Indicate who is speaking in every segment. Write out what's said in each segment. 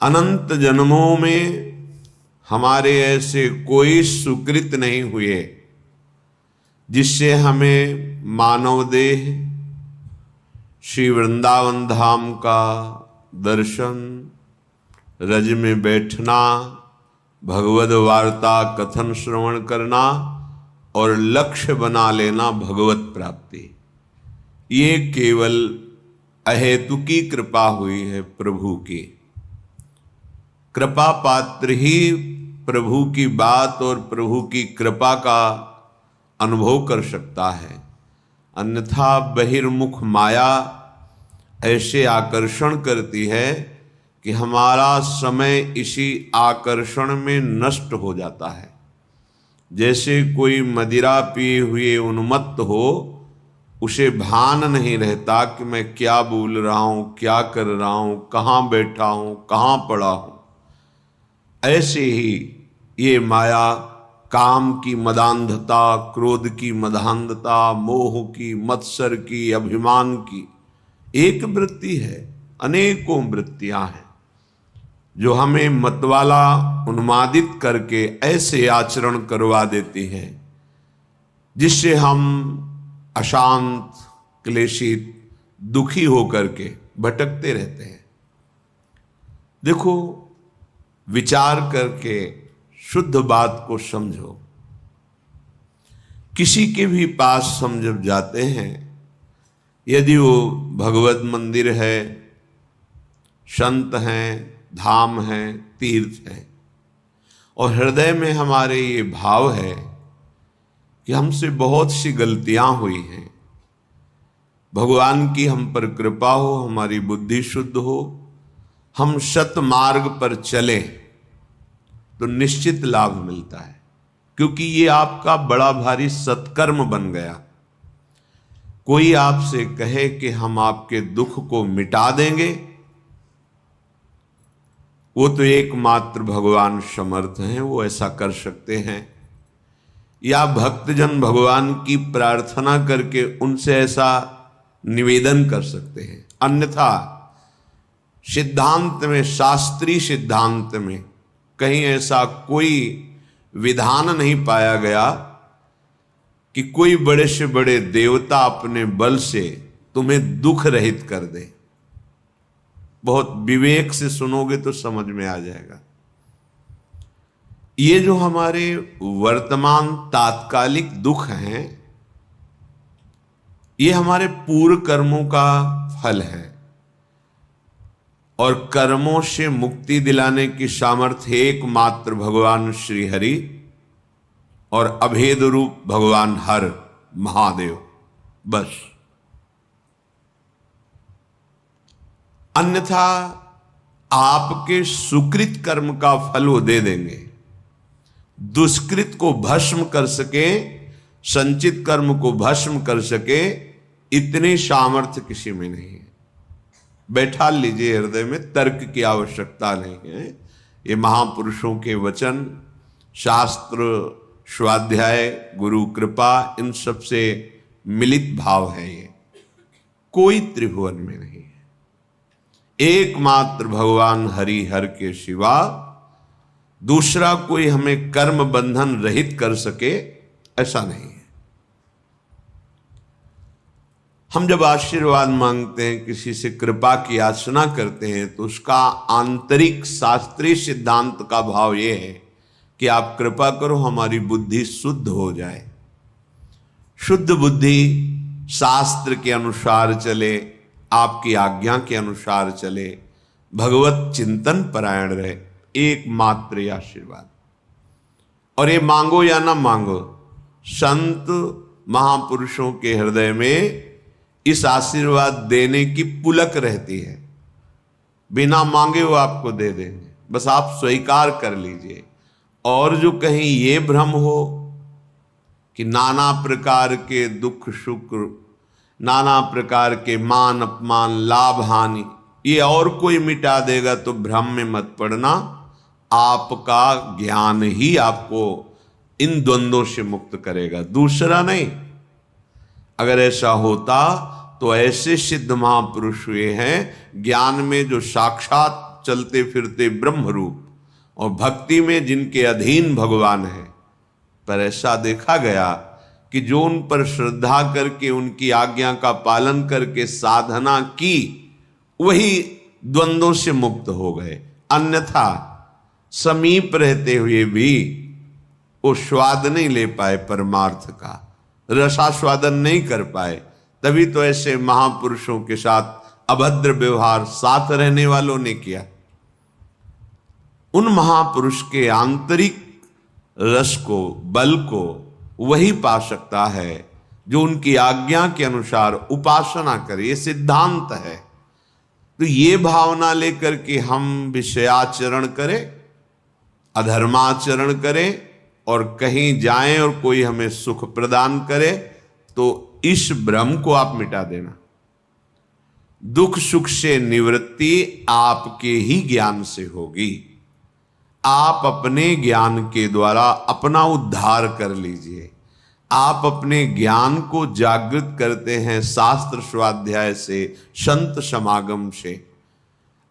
Speaker 1: अनंत जन्मों में हमारे ऐसे कोई सुकृत नहीं हुए जिससे हमें मानव देह श्री वृंदावन धाम का दर्शन, रज में बैठना, भगवद वार्ता कथन श्रवण करना और लक्ष्य बना लेना भगवत प्राप्ति। ये केवल अहेतुकी कृपा हुई है प्रभु की। कृपा पात्र ही प्रभु की बात और प्रभु की कृपा का अनुभव कर सकता है, अन्यथा बहिर्मुख माया ऐसे आकर्षण करती है कि हमारा समय इसी आकर्षण में नष्ट हो जाता है। जैसे कोई मदिरा पिए हुए उन्मत्त हो, उसे भान नहीं रहता कि मैं क्या बोल रहा हूं, क्या कर रहा हूं, कहाँ बैठा हूं, कहाँ पड़ा हूं। ऐसे ही ये माया काम की मदांधता, क्रोध की मदांधता, मोह की, मत्सर की, अभिमान की एक वृत्ति है, अनेकों वृत्तियां हैं जो हमें मतवाला उन्मादित करके ऐसे आचरण करवा देती हैं जिससे हम अशांत, क्लेशित, दुखी होकर के भटकते रहते हैं। देखो, विचार करके शुद्ध बात को समझो। किसी के भी पास हम जब जाते हैं, यदि वो भगवत मंदिर है, संत हैं, धाम हैं, तीर्थ हैं, और हृदय में हमारे ये भाव है कि हमसे बहुत सी गलतियां हुई हैं, भगवान की हम पर कृपा हो, हमारी बुद्धि शुद्ध हो, हम सत मार्ग पर चले तो निश्चित लाभ मिलता है, क्योंकि ये आपका बड़ा भारी सत्कर्म बन गया। कोई आपसे कहे कि हम आपके दुख को मिटा देंगे, वो तो एकमात्र भगवान समर्थ हैं, वो ऐसा कर सकते हैं। या भक्तजन भगवान की प्रार्थना करके उनसे ऐसा निवेदन कर सकते हैं। अन्यथा सिद्धांत में, शास्त्रीय सिद्धांत में कहीं ऐसा कोई विधान नहीं पाया गया कि कोई बड़े से बड़े देवता अपने बल से तुम्हें दुख रहित कर दे। बहुत विवेक से सुनोगे तो समझ में आ जाएगा। ये जो हमारे वर्तमान तात्कालिक दुख हैं, ये हमारे पूर्व कर्मों का फल है, और कर्मों से मुक्ति दिलाने की सामर्थ्य एकमात्र भगवान श्री हरि और अभेद रूप भगवान हर महादेव, बस। अन्यथा आपके सुकृत कर्म का फल वो दे देंगे। दुष्कृत को भस्म कर सके, संचित कर्म को भस्म कर सके, इतनी सामर्थ्य किसी में नहीं है। बैठा लीजिए हृदय में, तर्क की आवश्यकता नहीं है। ये महापुरुषों के वचन, शास्त्र, स्वाध्याय, गुरु कृपा, इन सब से मिलित भाव है। ये कोई त्रिभुवन में नहीं है। एकमात्र भगवान हरि हर के सिवा दूसरा कोई हमें कर्म बंधन रहित कर सके, ऐसा नहीं है। हम जब आशीर्वाद मांगते हैं, किसी से कृपा की याचना करते हैं, तो उसका आंतरिक शास्त्रीय सिद्धांत का भाव यह है कि आप कृपा करो, हमारी बुद्धि शुद्ध हो जाए। शुद्ध बुद्धि शास्त्र के अनुसार चले, आपकी आज्ञा के अनुसार चले, भगवत चिंतन परायण रहे, एकमात्र आशीर्वाद। और ये मांगो या ना मांगो, संत महापुरुषों के हृदय में इस आशीर्वाद देने की पुलक रहती है। बिना मांगे वो आपको दे देंगे, बस आप स्वीकार कर लीजिए। और जो कहीं ये भ्रम हो कि नाना प्रकार के दुख सुख, नाना प्रकार के मान अपमान, लाभ हानि, ये और कोई मिटा देगा, तो भ्रम में मत पड़ना। आपका ज्ञान ही आपको इन द्वंद्वों से मुक्त करेगा, दूसरा नहीं। अगर ऐसा होता तो ऐसे सिद्ध महापुरुष हुए हैं, ज्ञान में जो साक्षात चलते फिरते ब्रह्म रूप, और भक्ति में जिनके अधीन भगवान है। पर ऐसा देखा गया कि जो उन पर श्रद्धा करके उनकी आज्ञा का पालन करके साधना की, वही द्वंद्वों से मुक्त हो गए। अन्यथा समीप रहते हुए भी वो स्वाद नहीं ले पाए, परमार्थ का रसास्वादन नहीं कर पाए। तभी तो ऐसे महापुरुषों के साथ अभद्र व्यवहार साथ रहने वालों ने किया। उन महापुरुष के आंतरिक रस को, बल को वही पा सकता है जो उनकी आज्ञा के अनुसार उपासना करे। ये सिद्धांत है। तो ये भावना लेकर के हम विषयाचरण करें, अधर्माचरण करें और कहीं जाएं और कोई हमें सुख प्रदान करे, तो इस भ्रम को आप मिटा देना। दुख सुख से निवृत्ति आपके ही ज्ञान से होगी। आप अपने ज्ञान के द्वारा अपना उद्धार कर लीजिए। आप अपने ज्ञान को जागृत करते हैं शास्त्र स्वाध्याय से, संत समागम से।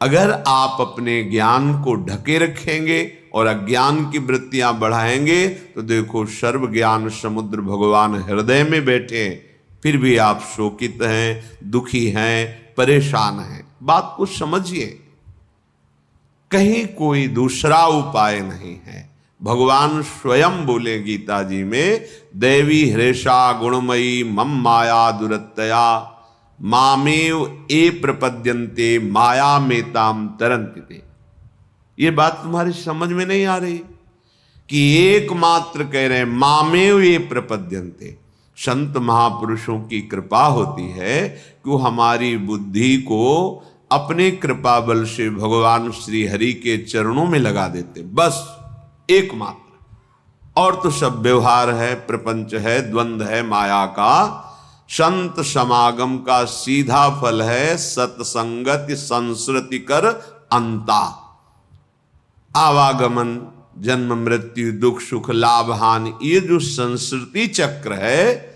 Speaker 1: अगर आप अपने ज्ञान को ढके रखेंगे और अज्ञान की वृत्तियां बढ़ाएंगे, तो देखो सर्व ज्ञान समुद्र भगवान हृदय में बैठे, फिर भी आप शोकित हैं, दुखी हैं, परेशान हैं। बात को समझिए, कहीं कोई दूसरा उपाय नहीं है। भगवान स्वयं बोले गीता जी में, देवी हृषा गुणमयी मम माया दुरत्तया मामेव ए प्रपद्यन्ते माया मेताम तरन्ति। ये बात तुम्हारी समझ में नहीं आ रही कि एकमात्र कह रहे हैं मामेव ये प्रपद्यन्ते। संत महापुरुषों की कृपा होती है कि वो हमारी बुद्धि को अपने कृपा बल से भगवान श्री हरि के चरणों में लगा देते, बस एकमात्र। और तो सब व्यवहार है, प्रपंच है, द्वंद्व है माया का। संत समागम का सीधा फल है सत्संगति संस्कृति कर अंता। आवागमन, जन्म मृत्यु, दुख सुख, लाभ हानि, ये जो संस्कृति चक्र है,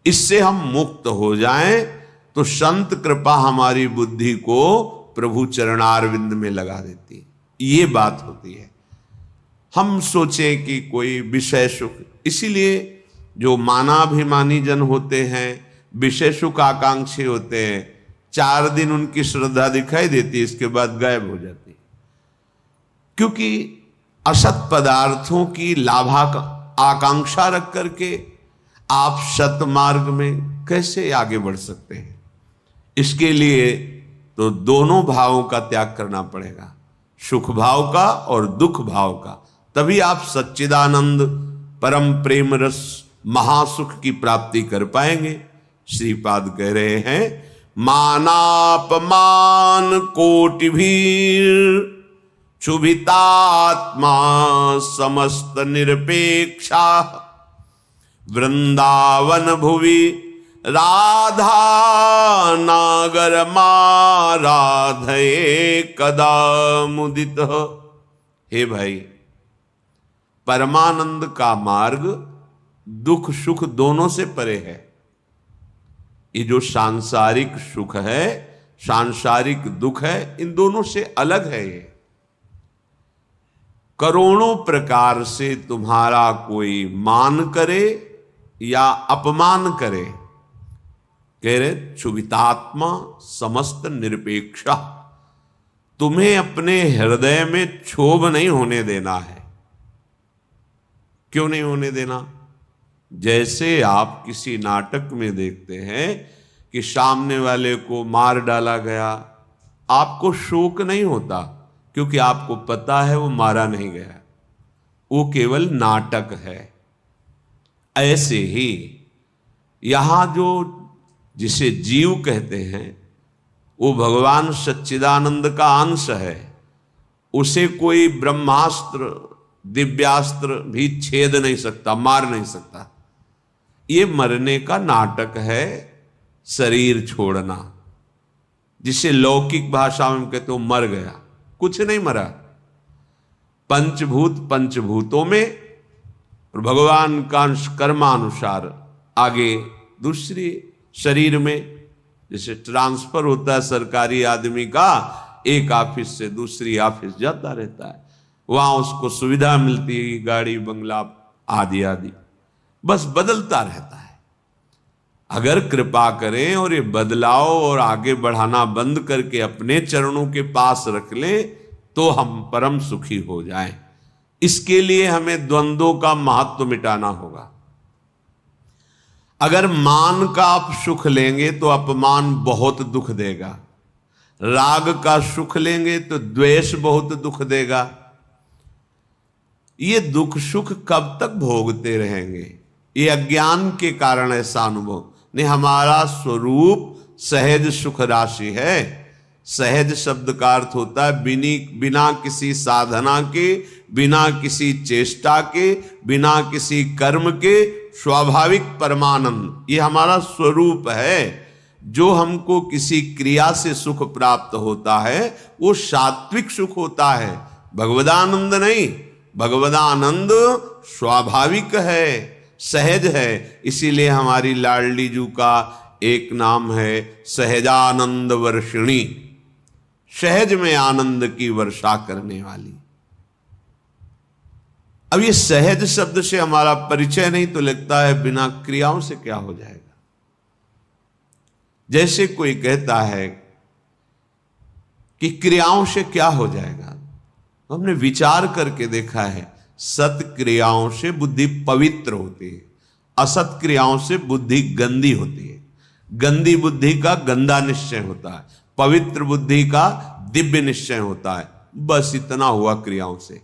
Speaker 1: इससे हम मुक्त हो जाएं तो संत कृपा हमारी बुद्धि को प्रभु चरणारविंद में लगा देती है। ये बात होती है। हम सोचें कि कोई विषय सुख, इसीलिए जो मानाभिमानी जन होते हैं, विषय सुख आकांक्षी होते हैं, 4 दिन उनकी श्रद्धा दिखाई देती है, इसके बाद गायब हो जाती है। क्योंकि असत पदार्थों की लाभा आकांक्षा रख करके आप सत मार्ग में कैसे आगे बढ़ सकते हैं? इसके लिए तो दोनों भावों का त्याग करना पड़ेगा, सुख भाव का और दुख भाव का। तभी आप सच्चिदानंद परम प्रेम रस महासुख की प्राप्ति कर पाएंगे। श्रीपाद कह रहे हैं, मानापमान कोटि भीर क्षुभितात्मा समस्त निरपेक्षा वृंदावन भुवि राधा नागर माराधये कदा मुदित। हे भाई, परमानंद का मार्ग दुख सुख दोनों से परे है। ये जो सांसारिक सुख है, सांसारिक दुख है, इन दोनों से अलग है। ये करोड़ों प्रकार से तुम्हारा कोई मान करे या अपमान करे, कह रहे क्षुभितात्मा समस्त निरपेक्षा। तुम्हें अपने हृदय में क्षोभ नहीं होने देना है। क्यों नहीं होने देना? जैसे आप किसी नाटक में देखते हैं कि सामने वाले को मार डाला गया, आपको शोक नहीं होता, क्योंकि आपको पता है वो मारा नहीं गया, वो केवल नाटक है। ऐसे ही यहां जो जिसे जीव कहते हैं, वो भगवान सच्चिदानंद का अंश है। उसे कोई ब्रह्मास्त्र दिव्यास्त्र भी छेद नहीं सकता, मार नहीं सकता। ये मरने का नाटक है, शरीर छोड़ना, जिसे लौकिक भाषा में कहते हो मर गया। कुछ नहीं मरा। पंचभूत पंचभूतों में और भगवान का कर्मानुसार आगे दूसरी शरीर में, जैसे ट्रांसफर होता है सरकारी आदमी का, एक ऑफिस से दूसरी ऑफिस जाता रहता है, वहां उसको सुविधा मिलती है, गाड़ी बंगला आदि आदि, बस बदलता रहता है। अगर कृपा करें और ये बदलाव और आगे बढ़ाना बंद करके अपने चरणों के पास रख लें तो हम परम सुखी हो जाएं। इसके लिए हमें द्वंद्वों का महत्व मिटाना होगा। अगर मान का आप सुख लेंगे तो अपमान बहुत दुख देगा, राग का सुख लेंगे तो द्वेष बहुत दुख देगा। ये दुख सुख कब तक भोगते रहेंगे? ये अज्ञान के कारण ऐसा अनुभव नहीं। हमारा स्वरूप सहज सुख राशि है। सहज शब्द का अर्थ होता है बिना किसी साधना के, बिना किसी चेष्टा के, बिना किसी कर्म के स्वाभाविक परमानंद। ये हमारा स्वरूप है। जो हमको किसी क्रिया से सुख प्राप्त होता है वो सात्विक सुख होता है, भगवदानंद नहीं। भगवदानंद स्वाभाविक है, सहज है। इसीलिए हमारी लाडली जू का एक नाम है सहजानंद वर्षिणी, सहज में आनंद की वर्षा करने वाली। अब ये सहज शब्द से हमारा परिचय नहीं तो लगता है बिना क्रियाओं से क्या हो जाएगा। जैसे कोई कहता है कि क्रियाओं से क्या हो जाएगा, हमने विचार करके देखा है सत क्रियाओं से बुद्धि पवित्र होती है, असत क्रियाओं से बुद्धि गंदी होती है। गंदी बुद्धि का गंदा निश्चय होता है, पवित्र बुद्धि का दिव्य निश्चय होता है। बस इतना हुआ क्रियाओं से।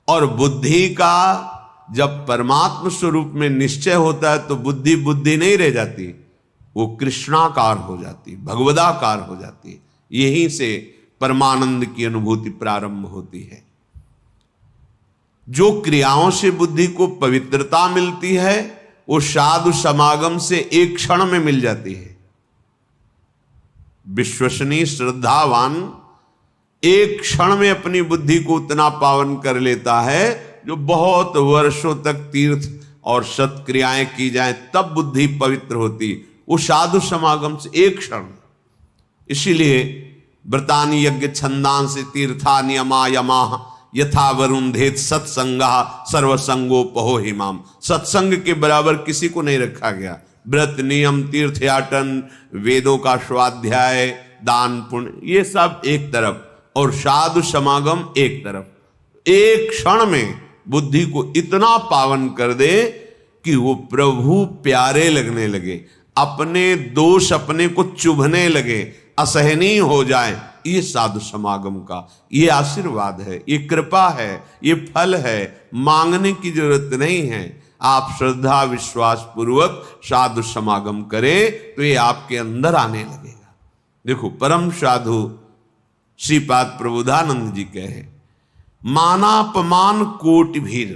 Speaker 1: और बुद्धि का जब परमात्म स्वरूप में निश्चय होता है तो बुद्धि बुद्धि नहीं रह जाती, वो कृष्णाकार हो जाती, भगवदाकार हो जाती। यहीं से परमानंद की अनुभूति प्रारंभ होती है। जो क्रियाओं से बुद्धि को पवित्रता मिलती है वो साधु समागम से एक क्षण में मिल जाती है। विश्वसनीय श्रद्धावान एक क्षण में अपनी बुद्धि को उतना पावन कर लेता है जो बहुत वर्षों तक तीर्थ और सत्क्रियाएं की जाएं तब बुद्धि पवित्र होती। वो साधु समागम से एक क्षण। इसीलिए व्रतानि यज्ञ छंदांसि तीर्था नियमा यमा यथा वरुंधेत सत्संगा सर्वसंगोपहो हिमाम। सत्संग के बराबर किसी को नहीं रखा गया। व्रत नियम तीर्थयाटन वेदों का स्वाध्याय दान पुण्य ये सब एक तरफ और साधु समागम एक तरफ। एक क्षण में बुद्धि को इतना पावन कर दे कि वो प्रभु प्यारे लगने लगे, अपने दोष अपने को चुभने लगे, असहनीय हो जाए। ये साधु समागम का ये आशीर्वाद है, ये कृपा है, ये फल है। मांगने की जरूरत नहीं है। आप श्रद्धा विश्वास पूर्वक साधु समागम करें तो ये आपके अंदर आने लगेगा। देखो परम साधु श्रीपाद प्रबोधानंद जी कहे मानापमान कोटि भीर,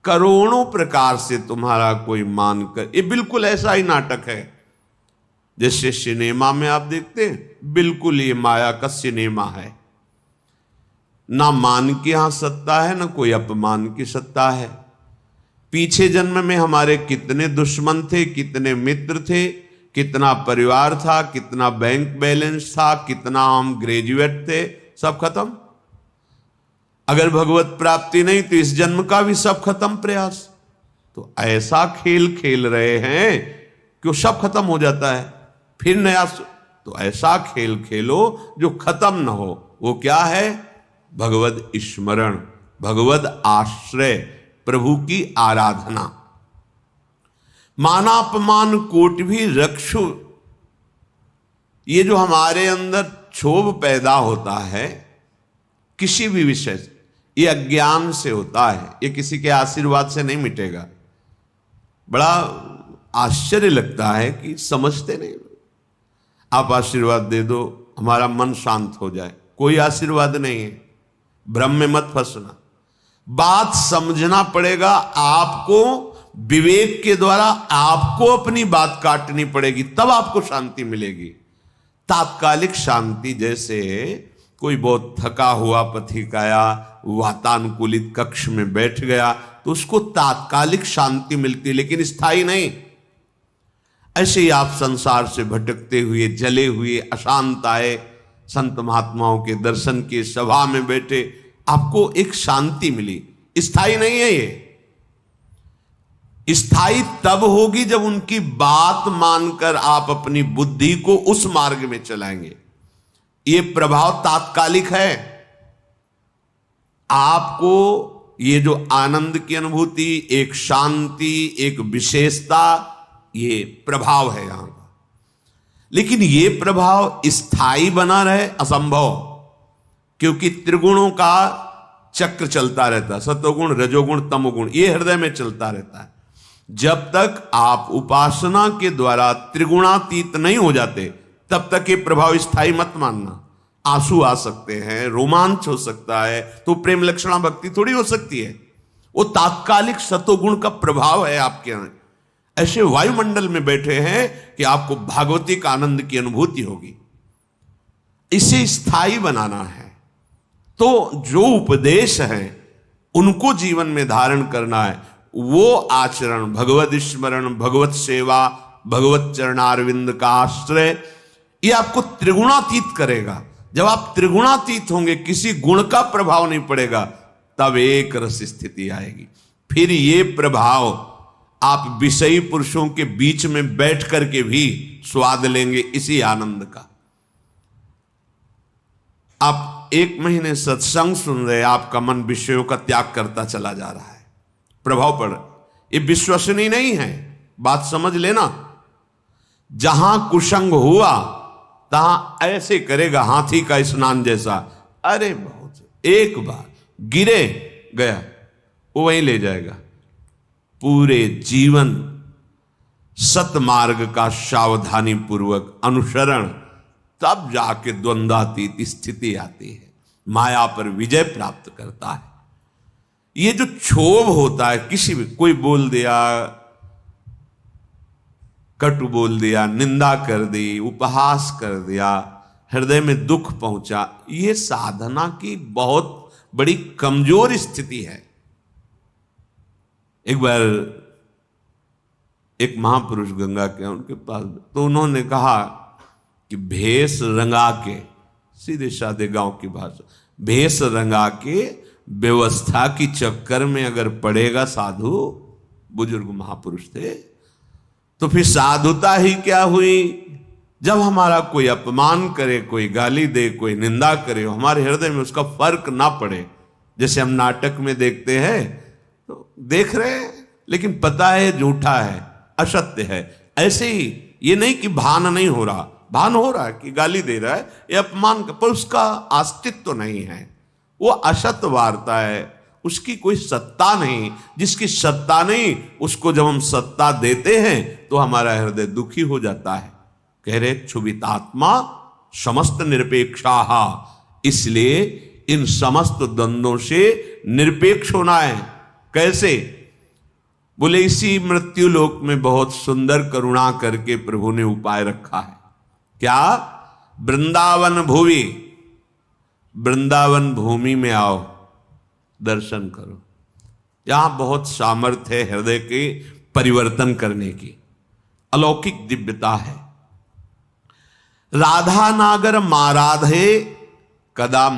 Speaker 1: करोड़ों प्रकार से तुम्हारा कोई मान कर। ये बिल्कुल ऐसा ही नाटक है जैसे सिनेमा में आप देखते हैं, बिल्कुल ये माया का सिनेमा है। ना मान की यहां सत्ता है ना कोई अपमान की सत्ता है। पीछे जन्म में हमारे कितने दुश्मन थे, कितने मित्र थे, कितना परिवार था, कितना बैंक बैलेंस था, कितना हम ग्रेजुएट थे, सब खत्म। अगर भगवत प्राप्ति नहीं तो इस जन्म का भी सब खत्म प्रयास। तो ऐसा खेल खेल रहे हैं कि वो सब खत्म हो जाता है, फिर नया। तो ऐसा खेल खेलो जो खत्म न हो। वो क्या है? भगवद स्मरण, भगवद आश्रय, प्रभु की आराधना। मानापमान कोट भी रक्षु। ये जो हमारे अंदर क्षोभ पैदा होता है किसी भी विषय से, ये अज्ञान से होता है, ये किसी के आशीर्वाद से नहीं मिटेगा। बड़ा आश्चर्य लगता है कि समझते नहीं। आप आशीर्वाद दे दो हमारा मन शांत हो जाए, कोई आशीर्वाद नहीं है। भ्रम में मत फंसना, बात समझना पड़ेगा। आपको विवेक के द्वारा आपको अपनी बात काटनी पड़ेगी, तब आपको शांति मिलेगी। तात्कालिक शांति, जैसे कोई बहुत थका हुआ पथिक आया, वातानुकूलित कक्ष में बैठ गया तो उसको तात्कालिक शांति मिलती, लेकिन स्थायी नहीं। ऐसे ही आप संसार से भटकते हुए, जले हुए, अशांत आए, संत महात्माओं के दर्शन की सभा में बैठे, आपको एक शांति मिली। स्थायी नहीं है ये, स्थायी तब होगी जब उनकी बात मानकर आप अपनी बुद्धि को उस मार्ग में चलाएंगे। ये प्रभाव तात्कालिक है। आपको ये जो आनंद की अनुभूति, एक शांति, एक विशेषता, ये प्रभाव है यहां का। लेकिन ये प्रभाव स्थायी बना रहे असंभव, क्योंकि त्रिगुणों का चक्र चलता रहता है, सतोगुण, रजोगुण, तमोगुण, ये हृदय में चलता रहता है। जब तक आप उपासना के द्वारा त्रिगुणातीत नहीं हो जाते, तब तक ये प्रभाव स्थायी मत मानना। आंसू आ सकते हैं, रोमांच हो सकता है, तो प्रेम लक्षणा भक्ति थोड़ी हो सकती है। वो तात्कालिक सतोगुण का प्रभाव है आपके यहां। ऐसे वायुमंडल में बैठे हैं कि आपको भागवतिक आनंद की अनुभूति होगी। इसे स्थायी बनाना है, तो जो उपदेश है उनको जीवन में धारण करना है। वो आचरण, भगवत स्मरण, भगवत सेवा, भगवत चरणारविंद का आश्रय, ये आपको त्रिगुणातीत करेगा। जब आप त्रिगुणातीत होंगे, किसी गुण का प्रभाव नहीं पड़ेगा, तब एक रस स्थिति आएगी। फिर ये प्रभाव आप विषयी पुरुषों के बीच में बैठ करके भी स्वाद लेंगे इसी आनंद का। आप 1 महीने सत्संग सुन रहे, आपका मन विषयों का त्याग करता चला जा रहा है, प्रभाव पड़। ये विश्वसनीय नहीं है, बात समझ लेना। जहां कुसंग हुआ तहां ऐसे करेगा हाथी का स्नान जैसा। अरे बहुत, एक बार गिरे गया, वो वहीं ले जाएगा। पूरे जीवन सतमार्ग का सावधानी पूर्वक अनुसरण, तब जाके द्वंद्वातीत स्थिति आती है, माया पर विजय प्राप्त करता है। ये जो क्षोभ होता है, किसी भी कोई बोल दिया, कटु बोल दिया, निंदा कर दी, उपहास कर दिया, हृदय में दुख पहुंचा, ये साधना की बहुत बड़ी कमजोर स्थिति है। एक बार एक महापुरुष गंगा के उनके पास, तो उन्होंने कहा कि भेष रंगा के, सीधे साधे गांव की भाषा, भेष रंगा के व्यवस्था की चक्कर में अगर पड़ेगा साधु, बुजुर्ग महापुरुष थे, तो फिर साधुता ही क्या हुई। जब हमारा कोई अपमान करे, कोई गाली दे, कोई निंदा करे, हमारे हृदय में उसका फर्क ना पड़े। जैसे हम नाटक में देखते हैं, तो देख रहे हैं लेकिन पता है झूठा है, असत्य है। ऐसे ही ये नहीं कि भान नहीं हो रहा, भान हो रहा है कि गाली दे रहा है, ये अपमान का, पर उसका अस्तित्व तो नहीं है, वो असत्य वार्ता है, उसकी कोई सत्ता नहीं। जिसकी सत्ता नहीं, उसको जब हम सत्ता देते हैं तो हमारा हृदय दुखी हो जाता है। कह रहे क्षुभितात्मा समस्त निरपेक्षा, इसलिए इन समस्त द्वंद्वों से निरपेक्ष होना है। कैसे? बोले इसी मृत्यु लोक में बहुत सुंदर करुणा करके प्रभु ने उपाय रखा है। क्या? वृंदावन भूमि, वृंदावन भूमि में आओ, दर्शन करो। यहां बहुत सामर्थ्य है हृदय के परिवर्तन करने की, अलौकिक दिव्यता है। राधा नागर माराधे कदा